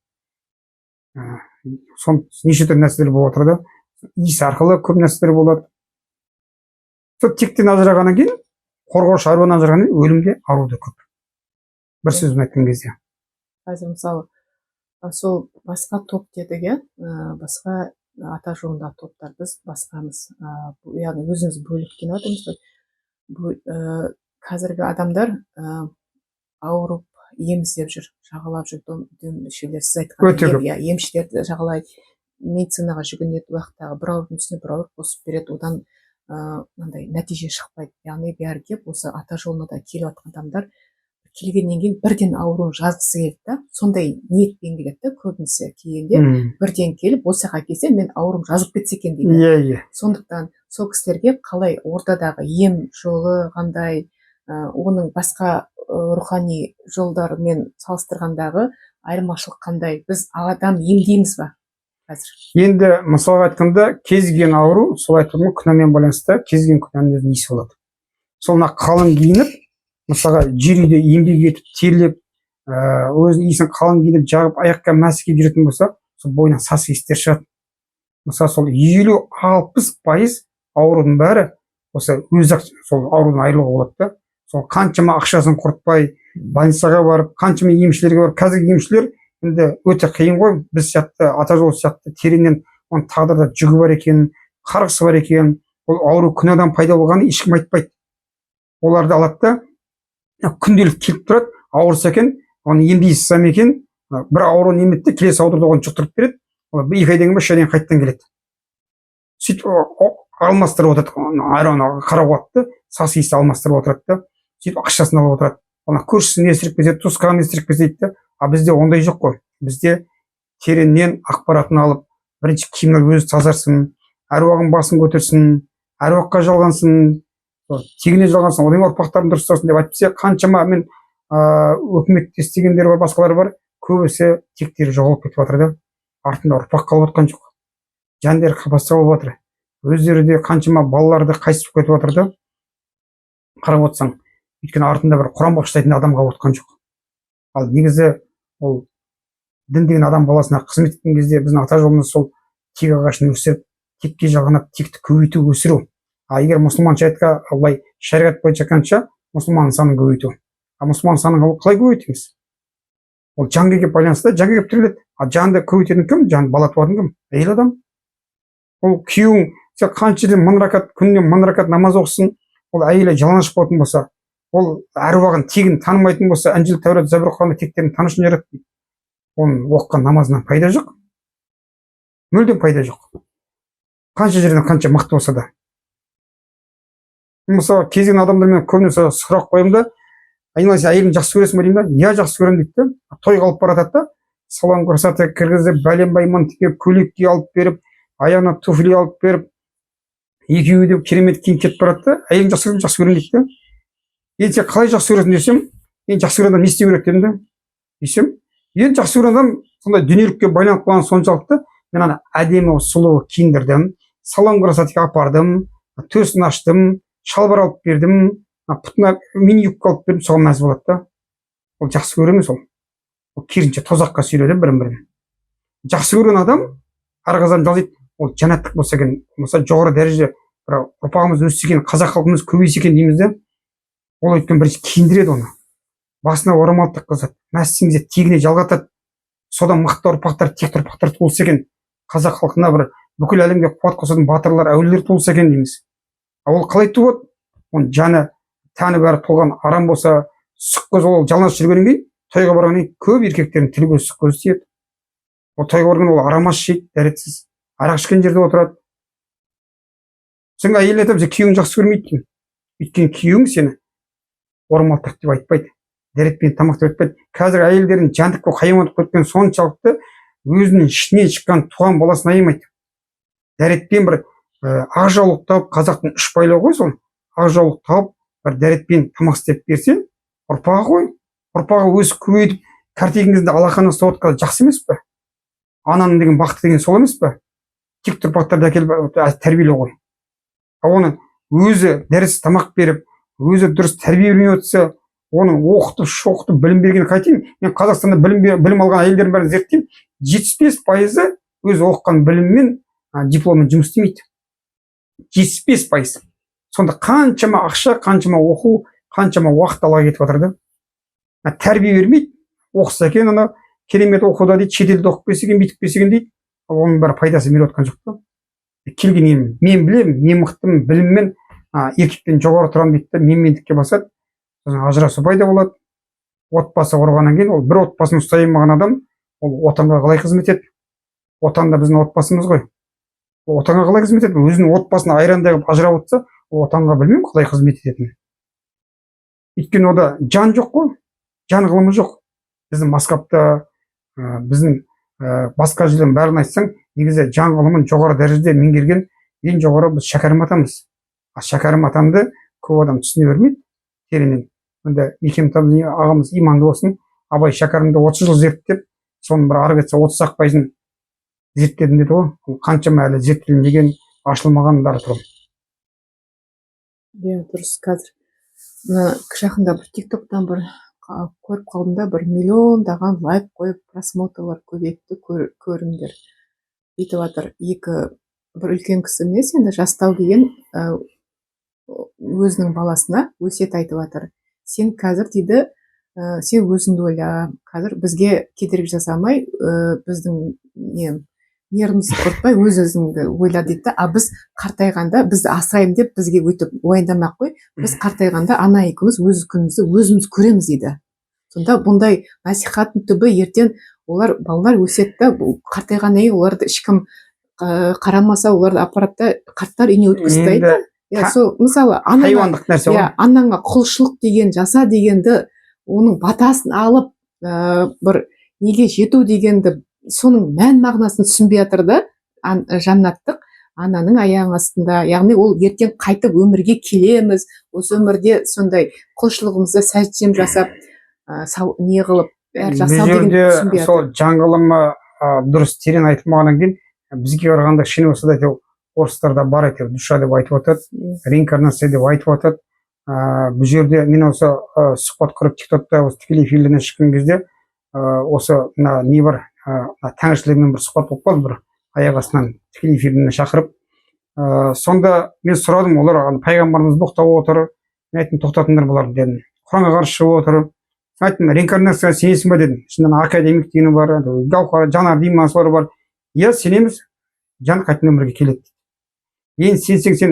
Сон неше түрлі нәрселер болып отыр да. Иіс арқылы көп нәрселер болады. Сол тектен ажырағаннан кейін, қорғаушы аруынан ажырағаннан кейін өлімде ауру да көп. Бір сөзбен айтқан кезде. Қазір мысалы сол басқа топ дедік, иә, басқа ата жолындағы топтар, біз басқамыз, яғни өзіміз бөліп келіп жатырмыз. Қазіргі адамдар ауырып ем іздеп жүр, жағалап жүр, сіз айтқан емшілерді жағалайды, медицинаға жүгінеді, уақыттағы бір аурудың үстіне бір ауруды қосып береді, одан мындай нәтиже шықпайды. Яғни бәрі келіп осы ата жолына да келіп жатқан адамдар келгеннен кейін бірден ауруын жазғысы келеді да, сондай ниетпен келеді да, көбінесе келгенде бірден келіп осы жаққа келсе мен ауруым жазып кетсе екен дейді. Иә. Сондықтан сол кісілерге қалай ортадағы ем жолы қандай, оның басқа рухани жолдармен салыстырғандағы айырмашылық қандай, біз адам емдейміз ба қазір? Енді мысалға айтқанда кез келген ауру, сол айтқандай күнәмен байланысты, кез келген күнәнің өзінің иісі болады. Сол мына қалың киініп, мысалға жер үйде еңбек етіп терлеп, өзінің иісін қалың киініп жағып аяққа мәсі киіп жүретін болса, сол бойынан сас иістер шығады. Мысалы сол 50-60% аурудың бәрі осы өзі-ақ сол аурудан айырылуға болады да. Сол қаншама ақшасын құртпай, больницаға барып, қаншама емшілерге барып, қазіргі емшілер енді өте қиын ғой. Біз сияқты, ата жол сияқты тереңнен оның тағдырда жүгі бар екенін, қарғысы бар екенін, ол ауру күнәдан пайда болғанын ешкім айтпайды. Оларды алады да күнделік келіп тұрады, ауырса екен, оны емдейсіз екен, бір ауруын емдеді, келесі ауруды оған жұқтырып береді. Ол 2 айдан кейін 3 айдан қайтадан келеді. Сөйтіп алмастырып отырады, айран қара қуатты сас иісі алмастырып отырады да. Сөйтіп ақшасын алып отырады. Ана көршісін естіріп кетеді, туысқанын естіріп кетеді да. А бізде ондай жоқ қой. Бізде тереңнен ақпаратын алып, бірінші киімнің өзі тазарсын, әруағын басын көтерсін, әруаққа жалғансын, тегіне жалғансын, одан ұрпақтарын дұрыстасын деп айтпаса, қаншама мен өкіметте істегендер бар, басқалар бар, көбісі тектері жоғалып кетіп жатыр да. Артында ұрпақ қалып жатқан жоқ. Жандары қапасқа болып жатыр. Өздері де қаншама балаларды қайтыс болып кетіп жатыр да. Қарап отырсаң, өйткені артында бір Құран бағыштайтын адам қалып жатқан жоқ. Ал негізі ол дін деген адам баласына қызмет еткен кезде біздің ата жолымыз сол тек ағашын өсіріп, текке жалғанып, текті көбейту, өсіру. А егер мұсылманша айтқа Аллай шариғат бойынша айтқанша мұсылман санын көбейту. А мұсылман санын қалай көбейтеміз? Ол жанға келіп байланысты, жанға келіп тіреледі. А жанды көбейтетін кім? Жанды бала туатын кім? Әйел адам. Ол күйеуің сен қанша жерден 1000 ракат, күніне 1000 ракат намаз оқысын, ол әйелі жалаңаш болатын болса, ол әруағын тегін танымайтын болса, Інжіл, Тәурат, Забур, Құранды тектерін танышын жаратты. Оның оқыған намазынан пайда жоқ. Мүлдем пайда жоқ. Қанша жерден қанша мықты болса да. Мысалы, кез келген адамдармен көбінесе сұрақ қоямын да, айналайын, әйелін жақсы көресің бе деймін да, иә жақсы көремін дейді да. Той қалып бара жатады да, салон красота кіргізіп, бәлен-байман тігіп, көйлек киіп алып беріп, аяғына туфли алып беріп, екеуі де керемет киініп кетіп барады да, әйелін жақсы көремін дейді да. Енді сен қалай жақсы көресің десем, енді жақсы көрген адам не істеу керек дедім да. Десем, енді жақсы көрген адам сондай дүниелікке байланып қалған соншалықты, мен ана әдемі сұлу киіндірдім, салон красотаға апардым, төсін аштым, шалбар алып бердім, пұтына мини юбка алып бердім, соған мәз болады да. Ол жақсы көре емес ол. Ол керісінше тозаққа сүйреді бірін-бірін. Жақсы көрген адам арқазан жалғайды, ол жәннаттық болса екен, болмаса жоғары дәреже бір ұрпағымыз өссе екен, қазақ халқымыз көбейсе екен дейміз де. Ол өйткені бірінші киіндіреді оны. Басына орамал таққызады, мәсісіңізде тегіне жалғатады. Содан мықты ұрпақтар, текті ұрпақтар туылса екен, қазақ халқына бір бүкіл әлемге қуат қосатын батырлар, әулиелер туылса екен дейміз. Ол қалай туады? Оның жаны, тәні бәрі толған арам болса, сұқ көз, ол жалаңаш жүргеннен кейін, тойға барғаннан кейін көп еркектердің тілі көзі сұқ көзі тиеді. Ол тойға барған ол арамас жейді, дәретсіз. Арақ ішкен жерде отырады. Сен әйеліне айтамын, сен күйеуіңді жақсы көрмейді деймін. Өйткені күйеуің сені орамал тақ деп айтпайды, дәретпен тамақ деп айтпайды. Қазір әйелдердің жантық болып хайуандық көрген соншалықты өзінің ішінен шыққан туған баласын аямайды. Дәретпен бір ақ жаулық тауып, қазақтың 3 байлығы ғой сол, ақ жаулық тауып, бір дәретпен тамақ істеп берсе, ұрпағы ғой, ұрпағы өсіп көбейіп, кәртегіңізде алақаны ұстап отқан жақсы емес пе? Ананың деген бақыты деген сол емес пе? Тек ұрпақтарды әкеліп тәрбиелеу ғой. Оны өзі дәріс тамақ беріп, өзі дұрыс тәрбиеленіп отырса, оны оқытып, шоқытып, білім бергенін қайтейін. Мен Қазақстанда білім алған әйелдердің бәрін зерттеймін. 75% өзі оқыған біліммен, дипломмен жұмыс істемейді. 75%. Сонда қаншама ақша, қаншама оқу, қаншама уақыт ала кетіп жатыр да. Тәрбие бермейді. Оқыса екен, ана керемет оқуда дейді, шетелде оқып келсе екен, бүйтіп келсе екен дейді. Оның бәрі пайдасы беріп жатқан жоқ та. Келген мен білемін, мен мықтымын, біліммен еркектен жоғары тұрамын дейді да, менмендікке басады. Ажырасу пайда болады. Отбасы құрғаннан кейін, ол бір отбасын ұстай алмаған адам, ол отанға қалай қызмет етеді? Отан да біздің отбасымыз ғой. отанға қалай қызмет етеді, өзінің отбасын айрандай қылып ажырап отырса, ол отанға білмеймін қалай қызмет ететінін. Өйткені ода жан жоқ қой, жан ғылымы жоқ. Біздің Маскапта, біздің басқа жерден бәрін айтсаң, негізі жан ғылымын жоғары дәрежеде меңгерген ең жоғары біз Шәкәрім атамыз. Шәкәрім атамды көп адам түсіне бермейді тереңнен. Енді Мекемтан ағамыз иманды болсын, Абай Шәкәрімді 30 жыл зерттеп, соның бір ары кетсе 30-ақ пайызын зерттедім деді ғой. Қаншама әлі зерттелмеген, ашылмағандары тұр. Иә, дұрыс. Қазір жақында бір тиктоктан бір көріп қалдым да, бір миллиондаған лайк қойып, просмотрлар көбейтті, көріңдер бүйтіп жатыр. Бір үлкен кісі емес, енді Жастау деген өзінің баласына өсиет айтып жатыр. Сен қазір дейді, сен өзіңді ойла, қазір бізге кедергі жасамай, біздің нервімізді құртпай өз-өзіңді ойла дейді. А біз қартайғанда, бізді асыраймын деп бізге өйтіп уайымдамақ қой. Біз қартайғанда ана екеуміз өз күнімізді өзіміз көреміз дейді. Сонда бұндай насихаттың түбі ертең олар балалар өсетті, қартайғаннан кейін оларды ешкім қарамаса, оларды аппаратта қарттар үйіне өткізді. Сол мысалы хайуандық нәрсе ғой. Анаңа құлшылық деген жаса дегенді, оның батасын алып бір неге жету дегенді, соның мән мағынасын түсінбей жатыр да, жаннаттық ананың аяғының астында. Яғни ол ертең қайтып өмірге келеміз, осы өмірде сондай құлшылығымызды сәждем жасап, не қылып жасау дегенді түсінбей жатыр. Сол жан ғылымы дұрыс терең айтылмағаннан кейін бізге қарағанда кішкене болса да орыстарда бар әйтеуір душа деп айтып жатады, реинкарнация деп айтып жатады. Бұл жерде мен осы сұхбат құрып тиктокта осы тікелей эфирден шыққан кезде осы не бар, тәңіршілермен бір сұхбат болып қалды, бір аяқ астынан тікелей эфирден шақырып. Сонда мен сұрадым, олар пайғамбарымыз боқтап отыр, мен айттым тоқтатыңдар бұларды дедім, құранға қарсы шығып отыр. Айттым, реинкарнацияға сенесің ба дедім. Шынымен академик дегені бар, Гаухар Жанар деймін, солар бар. Иә, сенеміз, жан қайтадан өмірге келеді. Енді сенсең, сен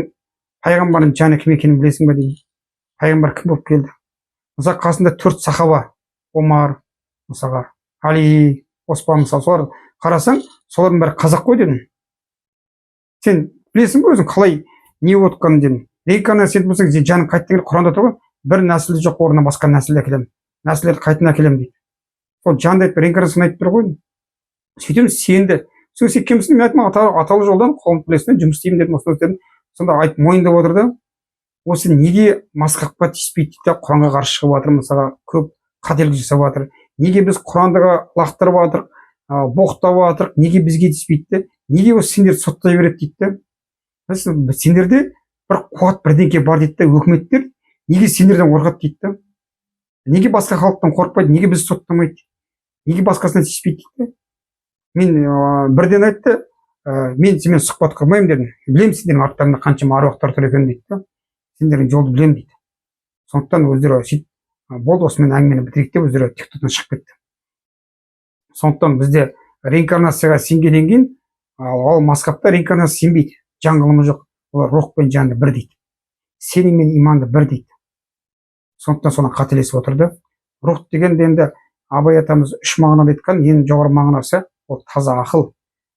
пайғамбардың жаны кім екенін білесің ба дейді. Пайғамбар кім болып келді? Мысалы қасында 4 сахаба, Омар, мысалға Али, Оспан, мысалы солар қарасаң, солардың бәрі қазақ қой дедім. Сен білесің бе өзің қалай не отқанын дедім. Реинкарнация болсаң, сен жаның қайтадан келіп, Құранда тұр ғой, бір нәсілі жоқ орнына басқа нәсіл әкелемін, нәсілдерді қайтадан әкелемін дейді. Сол жанды айтып реинкарнацияны айтып тұр ғой. Сөйтем сенді. Сен кімсің? Мен айттым, аталы жолдан қауым плесінен жұмыс істеймін дедім, осыны дедім. Сонда айтып мойындап отыр да, осы неге Маскапқа тиіспейді дейді, Құранға қарсы шығып жатыр, мысалға көп қателік жасап жатыр. Неге біз Құранды лақтырып жатырық, боқтап жатырық, неге бізге тиіспейді, неге осы сендерді соттай береді дейді. Сендерде бір қуат бірдеңке бар дейді, өкіметтер неге сендерден қорқады дейді. Неге басқа халықтан қорықпайды, неге бізді соттамайды, неге басқасына тиіспейді дейді. Мен бірден айтты, мен сенімен сұхбат құрмаймын дедім. Білемін сендердің арттарында қаншама аруақтар тұр екенін дейді. Сендердің жолды білемін дейді. Сондықтан өздері сөйтіп, болды осымен әңгімені бітірейік деп өздері тиктоктан шығып кетті. Сондықтан бізде реинкарнацияға сенгеннен кейін, ал Маскапта реинкарнация сенбейді. Жан ғылымы жоқ. Олар рух пен жанды бір дейді. Сенім мен иманды бір дейді. Сондықтан соны қателесіп отырды. Рух дегенде енді Абай атамыз 3 мағынада айтқан, ең жоғары мағынасы ол таза ақыл.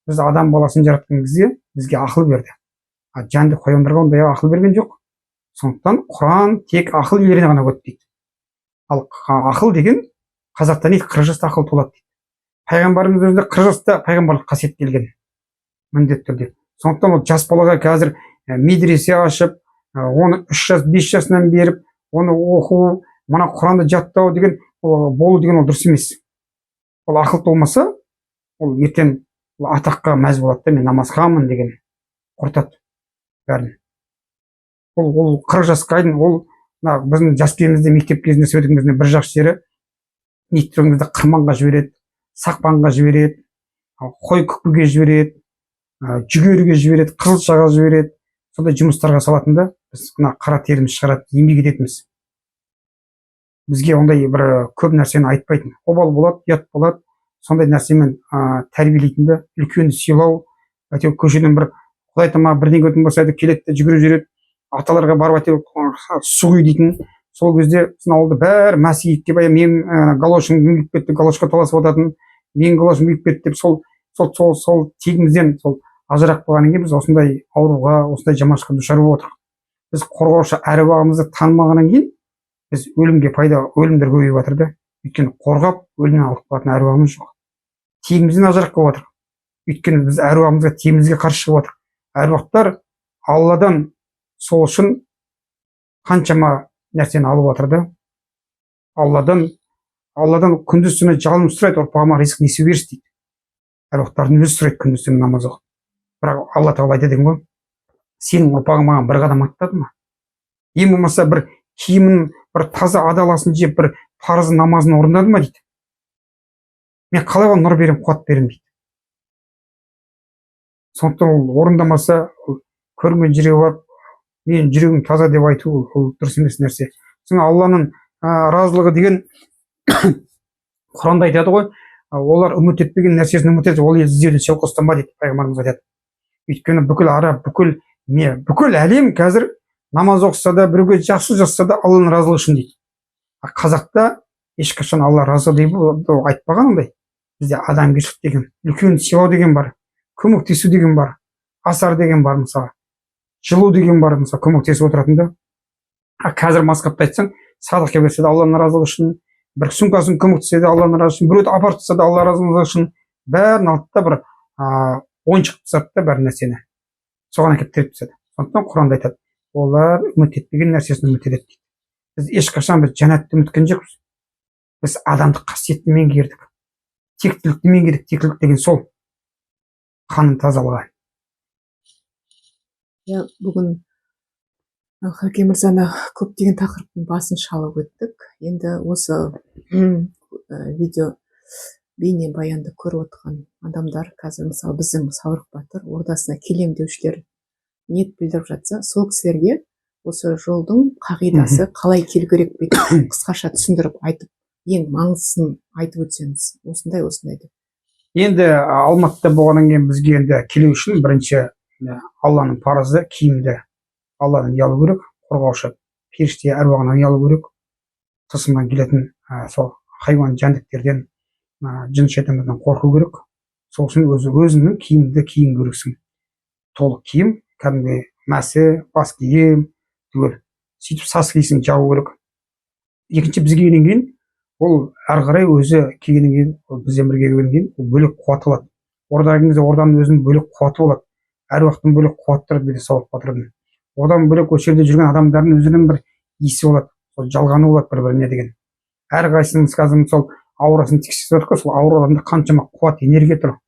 Біз адам баласын жаратқан кезде бізге ақыл берді. Жанды хайуандарға ондай ақыл берген жоқ. Сондықтан Құран тек ақыл иелеріне ғана өтті дейді. Ал ақыл деген қазақта не, 40 жаста ақыл толады дейді. Пайғамбарымыз өзінде 40 жаста пайғамбарлық қасиет келген міндетті түрде. Сондықтан ол жас балаға қазір медресе ашып, оны 3 жас, 5 жасынан беріп, оны оқу, мына Құранды жаттау деген болу деген ол дұрыс емес. Ол ақыл толмаса, ол ертең атаққа мәз болады да, мен намазханмын деген құртады бәрін. Ол 40 жасқа дейін, ол біздің жас кезімізде мектеп кезінде сөйлегенімізде бір жақсы жері, ниеттерімізді қырманға жібереді, сақпанға жібереді, қой күпіге жібереді, жүгеріге жібереді, қызылшаға жібереді. Сондай жұмыстарға салатын да, біз мына қара теріміз шығарады, еңбек ететінбіз. Бізге ондай бір көп нәрсені айтпайтын. Обал болады, ұят болады. Сондай нәрсемен тәрбиелейтінді, үлкенді сыйлау, әйтеуір көшеден бір Құдай тама бірдеңе өтін болса келеді де жүгіріп жүреді. Аталарға барып әйтеуір су құй дейтін. Сол кезде біздің ауылда бәрі мәсіге келіп, мен галошым күйіп кетті, галошқа таласып жататын, мен галошым күйіп кетті деп сол тегімізден сол ажырақ болғаннан кейін біз осындай ауруға, осындай жаманшылыққа душар болып отырмыз. Біз қорғаушы әруағымызды танымағаннан кейін біз өлімдер көбейіп жатыр да. Өйткені қорғап өлімнен алып қалатын әруағымыз жоқ. Тегімізден ажырақ болып жатыр. Өйткені біз әруағымызға тегімізге қарсы шығып жатыр. Әруақтар Алладан сол үшін қаншама нәрсені алып жатыр да. Алладан күндіз түні жалынып сұрайды, ұрпағыма ризық несіп берші дейді. Әруақтардың өзі сұрайды күндіз түні намаз оқып. Бірақ Алла тағала айтады екен ғой, сенің ұрпағың маған бір қадам аттады ма? Ең болмаса бір киімін бір таза адаласын жеп, бір парыз намазын орындады ма дейді. Мен қалай оған нұр берем, қуат берем дейді. Сондықтан ол орындамаса, көрінген жерге барып, мен жүрегім таза деп айту ол дұрыс емес нәрсе. Соны Алланың разылығы деген Құранда айтады ғой, олар үміт етпеген нәрсесін үміт етіп, ол іздеуден шелк ұстанба дейді, пайғамбарымыз айтады. Өйткені бүкіл әлем қазір намаз оқыса да, біреуге жақсы жасаса да Алланың разылығы үшін дейді. Қазақта ешқашан Алла разы деп айтпаған ондай. Бізде адамгершілік деген, үлкен сыйлау деген бар, көмектесу деген бар, асар деген бар, мысалы, жылу деген бар, мысалы, көмектесіп отыратын да. Қазір масқапты айтсаң, садаққа берсе де Алланың разылығы үшін, бір сумкасын көмектесе де Алланың разылығы үшін, біреуді апарып тастаса да Алла разылығы үшін, бәрін алды да бір ойыншық тастады да бар нәрсені. Соған әкеліп тіреп тастады. Сондықтан Құранда айтады, олар үміт етпеген нәрсесін үміт етеді дейді. Біз ешқашан жәннатты үміткен жоқпыз. Біз адамдық қасиетті меңгердік. Тектілікті меңгердік. Тектілік деген сол. Қаның тазалығы. Бүгін Хаки мырзаны көптеген тақырыптың басын шалып өттік. Енді осы видео бейне баянды көріп отырған адамдар, қазір мысалы біздің Саурық Батыр ордасына келем деушілер ниет білдіріп жатса, сол кісілерге осы жолдың қағидасы қалай келу керек деп қысқаша түсіндіріп айтып, ең маңыздысын айтып өтсеңіз, осындай деп. Енді Алматыда болғаннан кейін бізге енді келу үшін бірінші Алланың парызы киімді Алладан ұялу керек, қорғаушы періште әруағынан ұялу керек, тысымнан келетін сол хайуан жәндіктерден, жын шайтандардан қорқу керек. Сол үшін өзіңнің киімді киім керексің. Толық киім, кәдімгі мәсі, бас киім, түгел. Сөйтіп сас киісін жабу керек. Екінші бізге келген кейін, ол әрі қарай өзі келгеннен кейін, бізбен бірге келгеннен кейін, ол бөлек қуат алады. Ордаға келген кезде орданың өзінің бөлек қуаты болады. Әруақтың бөлек қуаттары бізде Сауырық Батырдың. Одан бөлек осы жерде жүрген адамдардың өзінің бір иісі болады, сол жалғаны болады бір-біріне деген. Әрқайсымыз қазір сол аурасын тексеріп отырмыз, сол аураларында қаншама қуат, энергия тұр.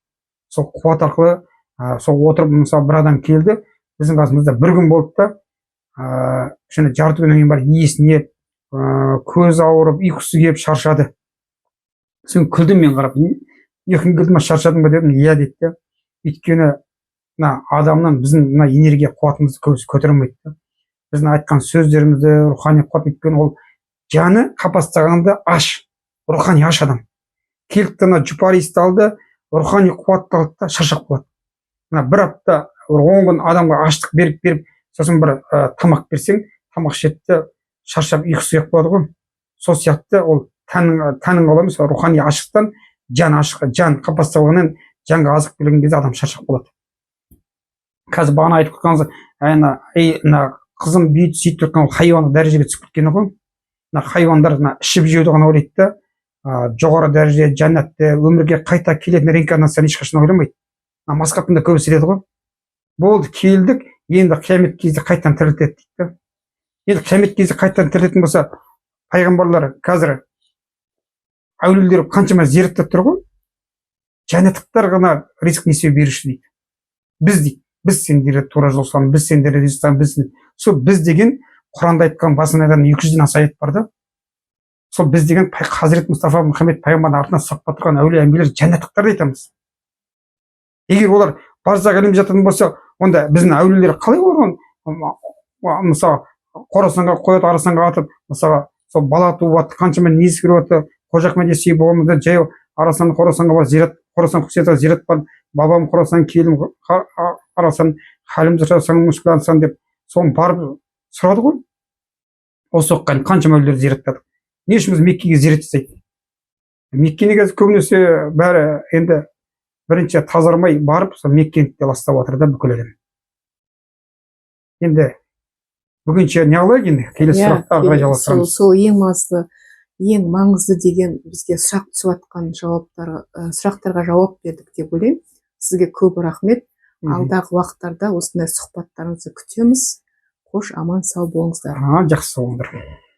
Сол қуат арқылы сол отырып, мысалы бір адам келді, біздің қасымызда бір күн болды да, және жарты күннен кейін бар иесіне көз ауырып, ұйқысы келіп шаршады. Сосын күлдім мен қарап, ұйқың келді ме, шаршадың ба дедім, иә дейді. Өйткені адамнан біздің энергия қуатымызды көбісі көтере алмайды. Біздің айтқан сөздерімізді, рухани қуат, өйткені ол жаны қапастағанда аш, рухани аш адам. Келді жұпар иісті алды, рухани қуатты алды да шаршап қалады. Бір апта, 10 күн адамға аштық беріп, сосын бір тамақ берсең, тамақ ішеді, шаршап ұйқысы келіп қалады ғой. Сол сияқты ол тәнің қаламыз, рухани ашықтан жан қапастағаннан жанға азық берген кезде адам шаршап қалады. Қазір бағана айтып қойғаныңыз, қызым бүйтіп сөйтіп тұрған ол хайуандық дәрежеге түсіп кеткені ғой. Хайуандар ішіп жеуді ғана ойлайды да, жоғары дәрежеде жәннатты өмірге қайта келетін реинкарнацияны ешқашан ойламайды. Масқаттың да көбісі деді ғой. Болды, келдік, енді қиямет кезде қайтадан тірілтеді дейді. Енді қиямет кезде қайтадан тірілетін болса, пайғамбарлар қазір әулиелер қаншама зерттеп тұр ғой. Жәннаттықтар ғана ризық несібе беруші дейді. Біз дейді. Біз сендерді тура жол саламыз, біз сендерді ризық саламыз, сол біз деген Құранда айтқан басында 200-ден аса аят бар да. Сол біз деген Хазірет Мұстафа Мұхаммед пайғамбардың артынан сапқа тұрған әулие әмбиелер жәннаттықтар айтамыз. Егер олар барзақ әлемде жататын болса, онда біздің әулиелер қалай олар? Мысалы, Қорасанға қояды, Арасанға атып, мысалы, сол бала туып, қаншама несіз кіріп, Қожа Ахмет Яссауи болғанда жаяу Арасан, Қорасанға бар, зират, Қорасан құсиятқа зират бар, бабам Қорасан, келім Арасан, халім жасаң, мұшкілансан деп, соны барып сұрады ғой. Осы оққан қаншама әулиелер зираттады. Не үшін біз Меккеге зират жасайды? Меккені қазір көбінесе бәрі енді бірінші тазармай барып сол Меккені ластап жатыр да бүкіл әлем. Енді бүгінше не қылайық енді, келесі сұраққа қарай жалғастырамыз. Сол ең маңызды деген бізге сұрақ түсіп жатқан сұрақтарға жауап бердік деп ойлаймын. Сізге көп рахмет. Алдағы уақыттарда осындай сұхбаттарыңызды күтеміз. Қош, аман сау болыңыздар. Жақсы болыңдар.